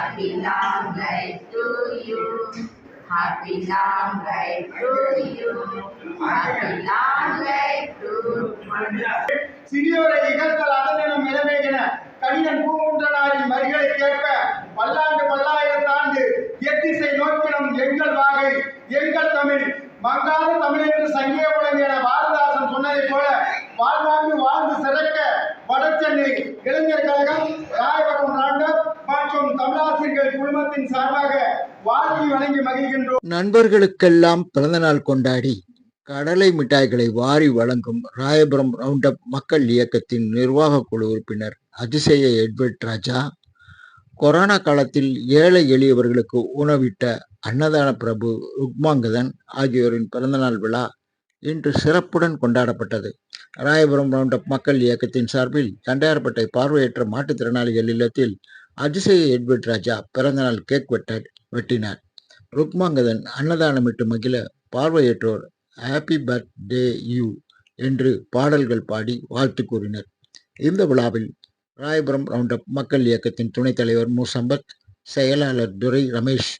Happy long life to you. Happy long life to you. Happy long life to you. சிறியோரை இகழ்த்தல் அதனினும் இளமையின கடிதன் பூங்குன்றனாரின் வரிகளை கேட்ப பல்லாண்டு பல்லாயிரத்தாண்டு எத்திசை நோக்கினும் எங்கள் வாகை எங்கள் தமிழ் மங்காத தமிழென்று சங்கே முழங்கின பாரதாசன் சொன்னதைப் போல வாழ்வாங்கு வாழ்ந்து சிறக்க வடசென்னை இளைஞர் கழகம் ராயபுரம் ராண்டப் மற்றும் தமிழாசிரியர்கள் குழுமத்தின் சார்பாக வாழ்த்தி வழங்கி மகிழ்கின்றோம். நண்பர்களுக்கெல்லாம் பிறந்தநாள் கொண்டாடி கடலை மிட்டாய்களை வாரி வழங்கும் ராயபுரம் ரவுண்டப் மக்கள் இயக்கத்தின் நிர்வாக குழு உறுப்பினர் அதிசய எட்வர்ட் ராஜா, கொரோனா காலத்தில் ஏழை எளியவர்களுக்கு உணவிட்ட அன்னதான பிரபு ருக்மாங்கதன் ஆகியோரின் பிறந்தநாள் விழா இன்று சிறப்புடன் கொண்டாடப்பட்டது. ராயபுரம் ரவுண்டப் மக்கள் இயக்கத்தின் சார்பில் தண்டையார்பேட்டை பார்வையற்ற மாற்றுத்திறனாளிகள் இல்லத்தில் அதிசய எட்வர்ட் ராஜா பிறந்தநாள் கேக் வெட்டினார். ருக்மாங்கதன் அன்னதானமிட்டு மகிழ பார்வையற்றோர் ஹாப்பி பர்த்டே யூ என்று பாடல்கள் பாடி வாழ்த்து கூறினர். இந்த விழாவில் ராயபுரம் ரவுண்டப் மக்கள் இயக்கத்தின் துணைத் தலைவர் மு சம்பத், செயலாளர் துரை ரமேஷ்,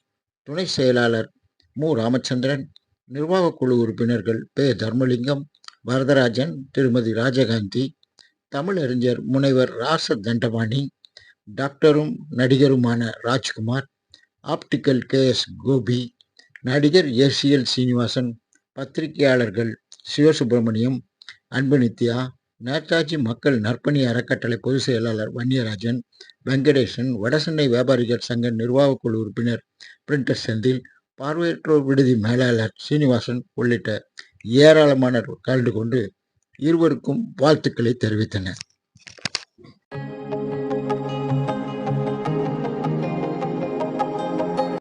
துணை செயலாளர் மு ராமச்சந்திரன், நிர்வாக குழு உறுப்பினர்கள் பே தர்மலிங்கம், வரதராஜன், திருமதி ராஜகாந்தி, தமிழறிஞர் முனைவர் ராச தண்டபாணி, டாக்டரும் நடிகருமான ராஜ்குமார், ஆப்டிக்கல் KS கோபி, நடிகர் ACL சீனிவாசன், பத்திரிகையாளர்கள் சிவசுப்பிரமணியம், அன்புநித்யா, நேதாஜி மக்கள் நற்பணி அறக்கட்டளை பொதுச் செயலாளர் வன்னியராஜன், வெங்கடேசன், வடசென்னை வியாபாரிகள் சங்க நிர்வாக குழு உறுப்பினர் பிரிண்டர் செந்தில், பார்வையற்றோர் விடுதி மேலாளர் சீனிவாசன் உள்ளிட்ட ஏராளமானோர் கலந்து கொண்டு இருவருக்கும் வாழ்த்துக்களை தெரிவித்தனர்.